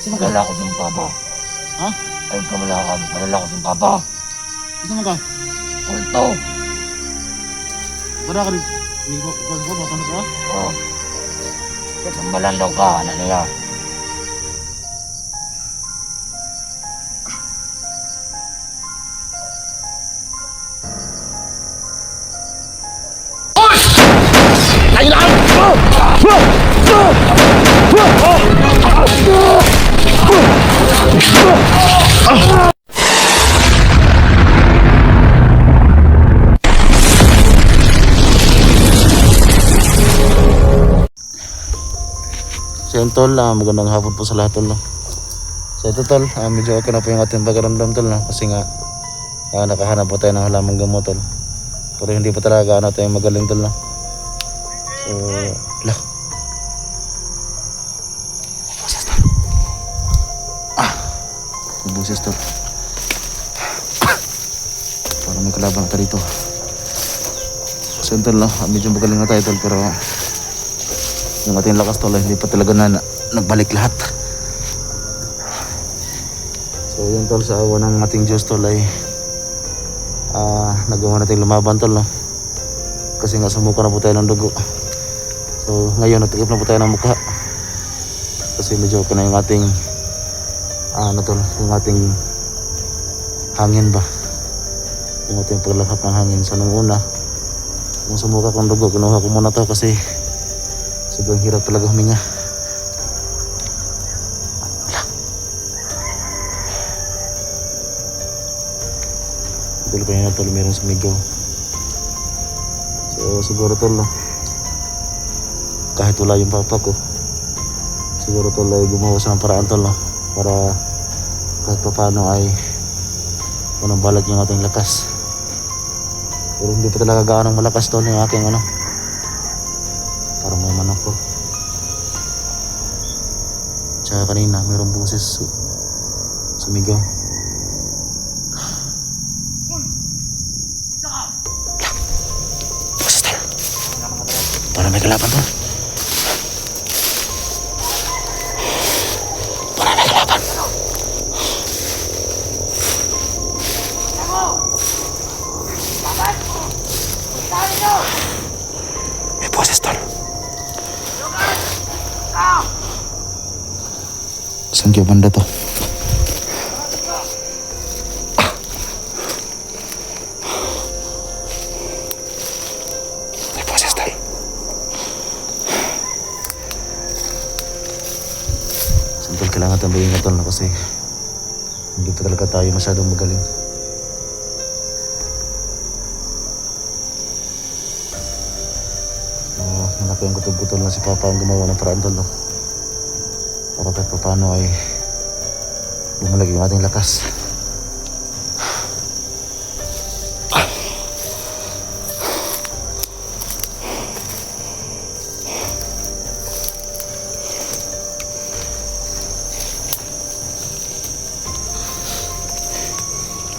Sino ka? Malala ko sa papa. Ha? Ay ka malala ko sa papa. Sino ka? Kulto. Wala ka rin. Hindi ko mapasok ka? Oh. Kasambalan daw ka, ano nila. Tayo lang! So yun tol, magandang hapon po sa lahat tol no? So ito tol, medyo okay na po yung ating pagkaramdam tol no? Kasi nga nakahanap po tayo ng halamang gamot tol. Pero hindi pa talaga tayo magaling tol no? So, lah. Boses tol. Boses tol. Parang may kalaban na dito. So yun tol no, medyo magaling na tayo tol pero yung ating lakas tol hindi pa talaga nagbalik lahat. So yun tol, sa awa ng ating Diyos tol ay nagawa natin lumaban tol no? Kasi nga sumuka na po tayo ng dugo. So ngayon natigip na po tayo ng mukha. Kasi medyo okay na yung ating tol, yung ating hangin ba, yung ating paglakap ng hangin. So nung una nung sumuka kong dugo, kinuha ko muna to kasi sobrang hirap talaga huminga. Dito pa yun tol, meron sumigaw. So siguro tol kahit wala yung papa ko, siguro tol ay gumawa siya ng paraan tol para kahit pa paano ay unang balik yung ating lakas. Pero hindi pa talaga gaano malakas tol yung aking parang may manok ko. Tsaka kanina mayroong boses sumigaw. Boses tol. Parang may kalaban tol. Parang may kalaban. May boses tol. Saan kayo banda to? May boses tol. Saan tol, kailangan tayong maingat tol kasi hindi pa talaga tayo masyadong magaling. Malaki ang kutub-kutol na si Papa ang gumawa ng paraan tol para kahit pa paano ay bumalik yung ating lakas.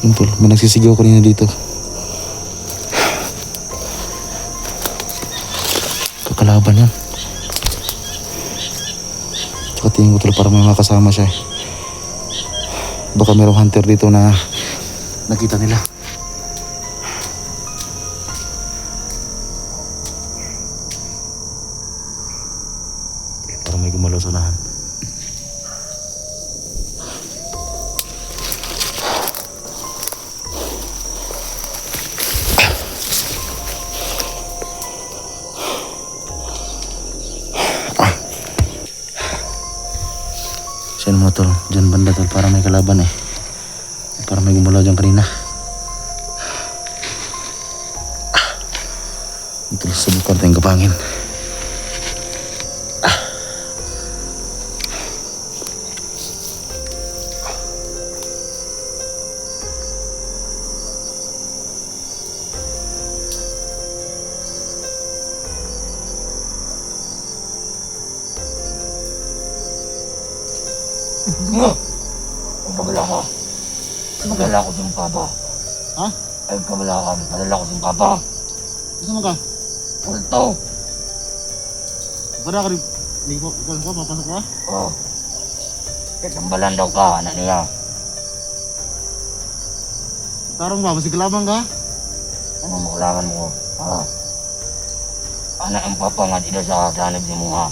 Yun tol, may nagsisigaw kanina dito. Kakalaban yan. Tsaka tingin ko tol parang may mga kasama siya Baka mayroong hunter dito na nakita nila. Parang may gumalaw sa unahan. Siyan mo tol, dyan banda tol, parang may kalaban parang may gumalaw dyan kanina. Ito subukan tayong kapangin. Pagala ko. Pagala ko sa papa. Ha? Ay kamala ka. Pagala ko sa papa. Sino ka? Kulto. Wala ka rin. Hindi ko papasok ka? Oh. Katambalan daw ka, anak niya. Tarong ba? Masiglaban ka? Ano makalaman mo? Ha? Anak ang papa nga dito sa sanib ni mo ha.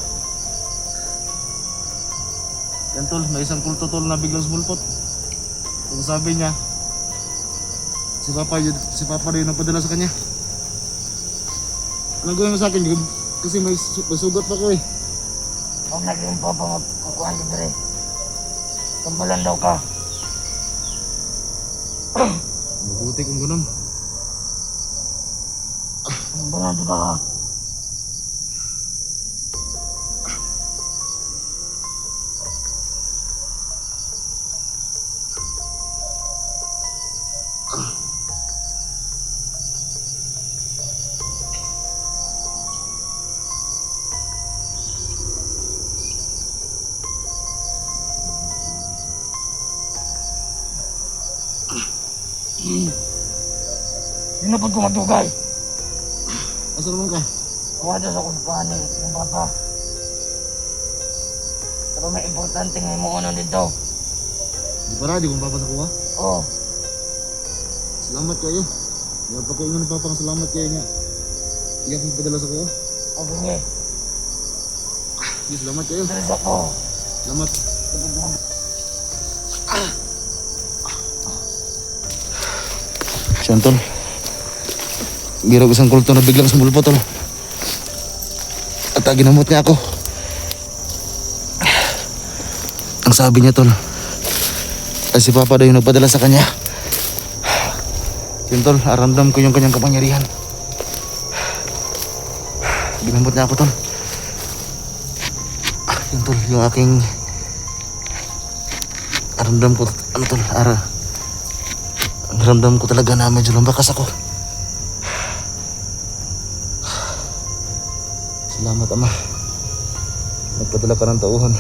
Yan tol, may isang kulto tol na biglang sumulpot. Kung sabi niya, si Papa rin nagpadala sa kanya. Anong gawin mo sa akin? Kasi may sugat pa ko eh. Ang naging papa nga kukuhan ka dere. Katambalan daw ka. Mabuti kung ganun. Katambalan daw ka. Sino pa tumatugay? Asa naman ka? Kumada sa kuspahan ng papa. Pero may importante nga mo ano dito. Di para, di kong papasakuha. Oh, Salamat kayo. Di pa kayo nga Papa, salamat kayo niya. Iyak kong padala sa kuha. sabi niya. Di, salamat kayo. Sabi ako. Salamat. Siyan tol. Giraw isang kulto na biglang sumulpot tol. At ginamot niya ako. Ang sabi niya tol, ay si Papa daw yung nagpadala sa kanya. Yun tol, aramdam ko yung kanyang kapangyarihan. Ginamot niya ako tol. Yun tol, yung aking aramdam ko, ano tol, aramdam ko talaga na medyo lumbakas ako. Salamat Ama. Nagpadala ka ng tauhan.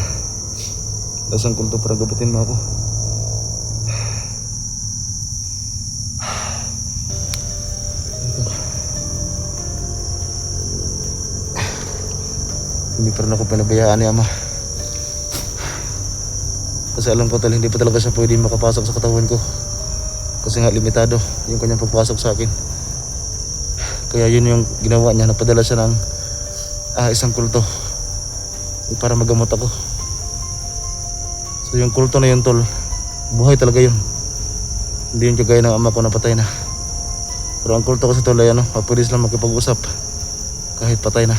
Lasang kulto para gabutin mo ako. Hindi pa rin ako pinabayaan ni Ama. Kasi alam ko hindi pa talaga siya pwede makapasok sa katawan ko. Kasi nga limitado yung kanyang pagpasok sa akin. Kaya yun yung ginawa niya, napadala siya ng isang kulto para magamot ako. So yung kulto na yun tol, buhay talaga yun. Hindi yun kagaya ng ama ko na patay na. Pero ang kulto kasi tol ay pwede silang makipag-usap kahit patay na.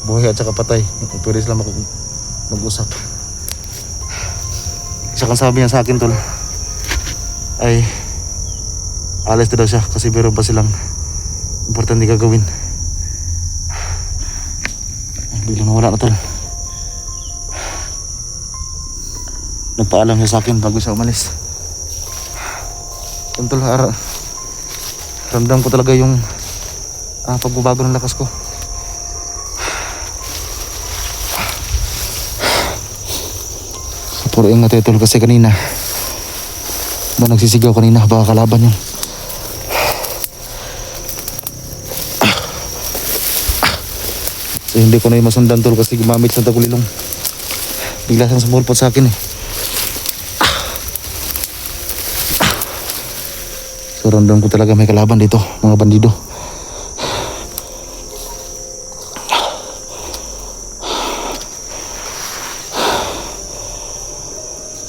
Buhay at saka patay, pwede silang mag-usap. Isa kang sabi niya sa akin tol ay alis na daw siya kasi meron pa silang importante gagawin. Biglang nawala na tol. Nagpaalam siya sa akin bago siya umalis. Yun tol, ramdam ko talaga yung pagbabago ng lakas ko. Puro ingat tol kasi kanina nagsisigaw kanina, baka kalaban yun. So hindi ko na yung masundan tol kasi gumamit sa tagulilong. Bigla siyang sumulpot sa akin eh. So ramdam ko talaga may kalaban dito, mga bandido.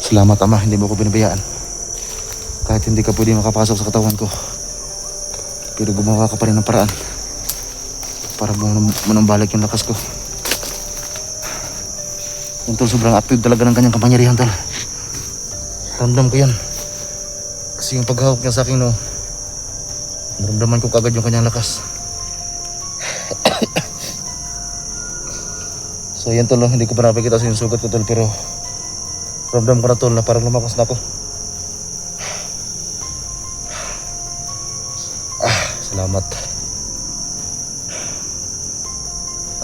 Salamat Ama, hindi mo ko pinabayaan. Kahit hindi ka pwede makapasok sa katawan ko, pero gumawa ka pa rin ng paraan para manumbalik yung lakas ko. Yung tol, sobrang active talaga ng kanyang kapangyarihan tol. Ramdam ko yan. Kasi yung paghawak niya sa akin naramdaman ko kagad yung kanyang lakas. So yan tol, hindi ko pa napakita sa yung sugat ko tol, pero ramdam ko na tol na parang lumakas na ako. Salamat.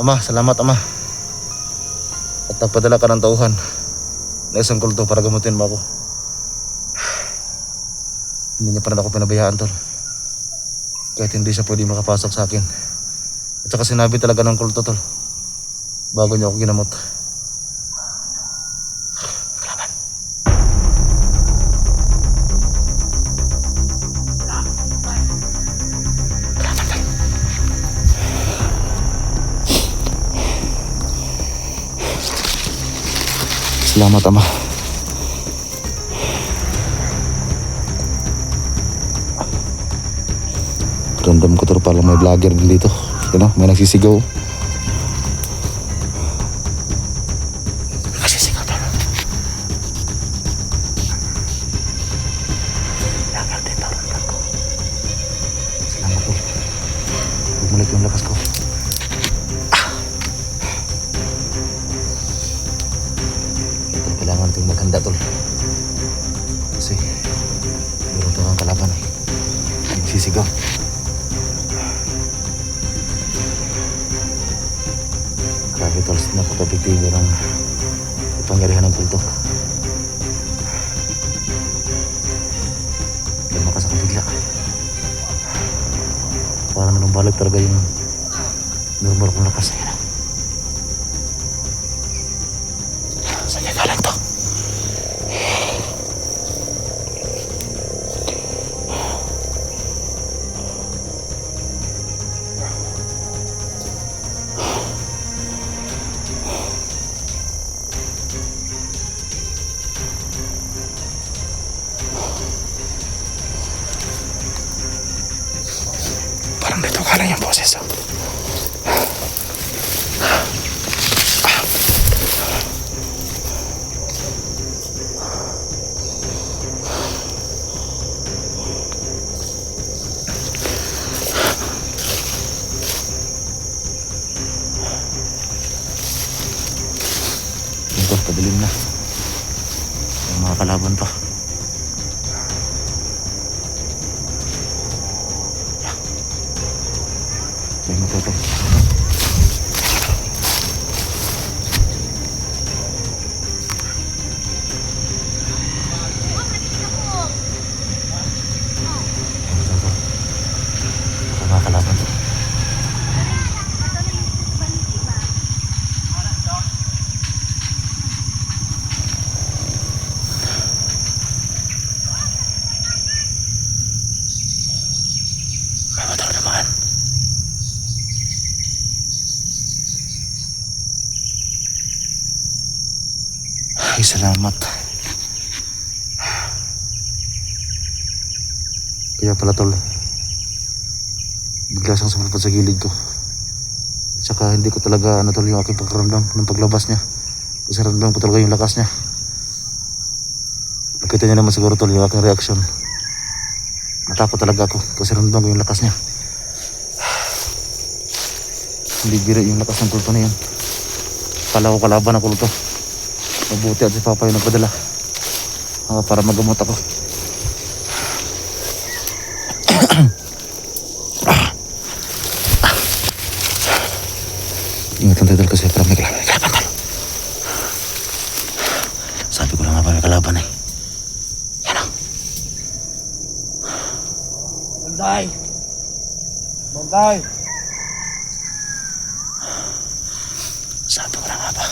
Ama, salamat Ama. At nagpadala ka ng tauhan na isang kulto para gamutin mo ako. Hindi niya pa rin ako pinabayaan tol. Kahit hindi siya pwede makapasok sa akin. At saka sinabi talaga ng kulto tol bago niya ako ginamot. Salamat, Ama. Ramdam ko to pala may vlogger din dito. Yan o, may nagsisigaw. Nagsisigaw to. Vlogger dito, ramdam ko. Salamat po. Bumalik yung lakas ko. Ito, kailangan natin maghanda tol. Kasi meron ito ang kalaban eh. Nagsisigaw. Grabe tol, napaka-epektibo ng pangyarihan ng kulto. Lumakas ako bigla. Parang nanumbalik talaga yung normal kong lakas. Ayan. Saan niya galing to? Parang dito galing yung boses. Ito, padilim na. Yung mga kalaban pa. May motor to. Ito mga kalaban to. May motor naman. Ay, salamat. Kaya pala tol, bigla siyang sumulpot sa gilid ko. At saka hindi ko talaga tol yung aking pagkaramdam ng paglabas niya. Kasi ramdam ko talaga yung lakas niya. Nakita niya naman siguro tol yung aking reaksyon. Natakot talaga ako kasi ramdam ko yung lakas niya. Hindi biro yung lakas ng kulto na yan. Kala ko kalaban ang kulto. Mabuti at si Papa yung nagpadala para magamot ako. Ingatan tayo kasi parang may kalaban tol. Sabi ko na nga ba may kalaban eh. Yan o. Banday! Banday! Sabi ko na nga ba.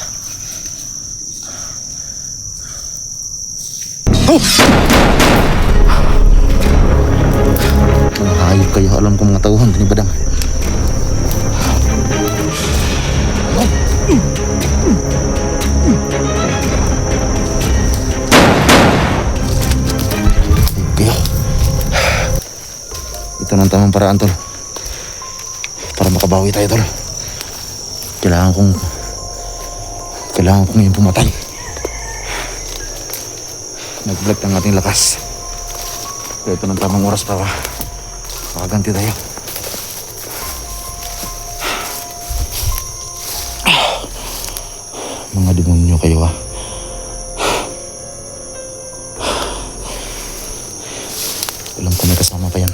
Mga hayop kayo, alam ko mga tauhan, hindi badang. Kayo. Ito ng tamang paraan tol. Para makabawi tayo tol. Kailangan kong yung pumatay. Nag-vlog ng ating lakas. Kaya ito ng tamang oras para makaganti tayo. Mga demonyo kayo ha. Alam ko may kasama pa yan.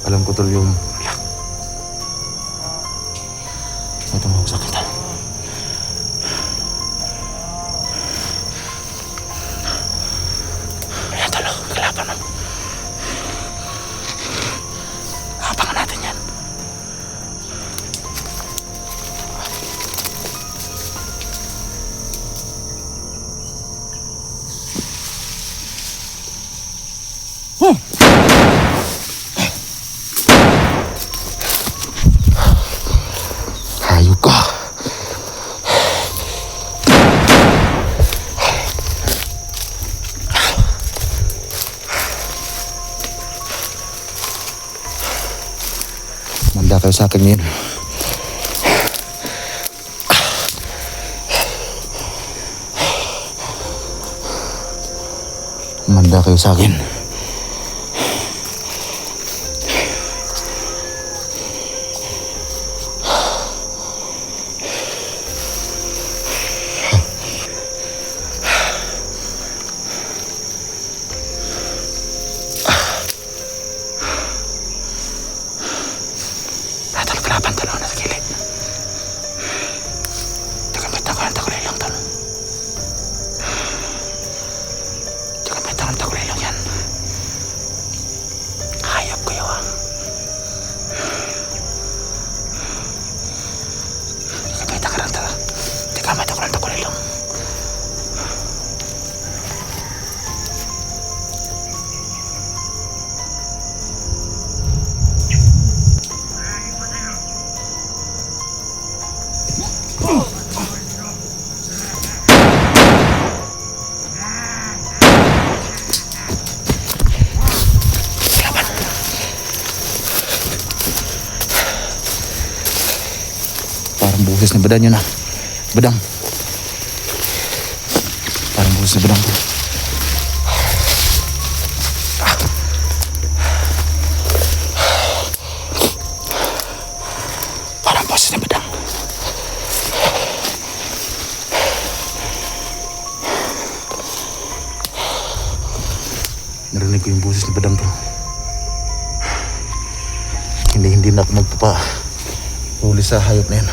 Alam ko tol yung may tumawag sa akin tol. Ayan tol, kalaban mo. Abangan natin yan. Hayop ka. Manda kayo sa akin ngayon. Manda kayo sa akin. Tol, kalaban tol, nasa gilid. Tagamit ako ng takulay lang tol. Tagamit ako ng takulay lang yan. Hayop kayo ah. Tagamit ako ng takulay lang. Parang buhis na badan yun ah. Badang. Parang buhis na badang. Parang buhis na badang. Narinig ko yung buhis na badang to. Hindi na ako magpapahuli sa hayop na yan.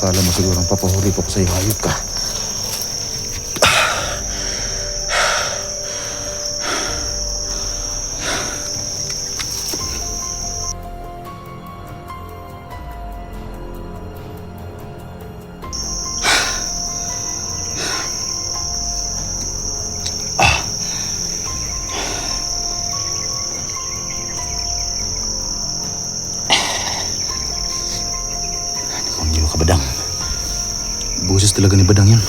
Akala mo siguro ang papahuli ko sa iyo, hayop ka. Badang. Boses talaga ni Badang yan.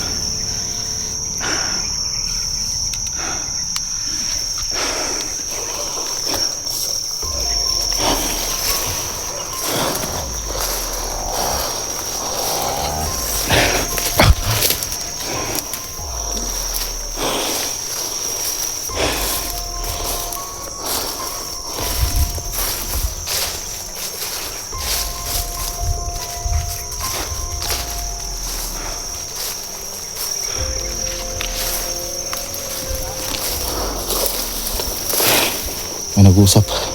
May nag-usap.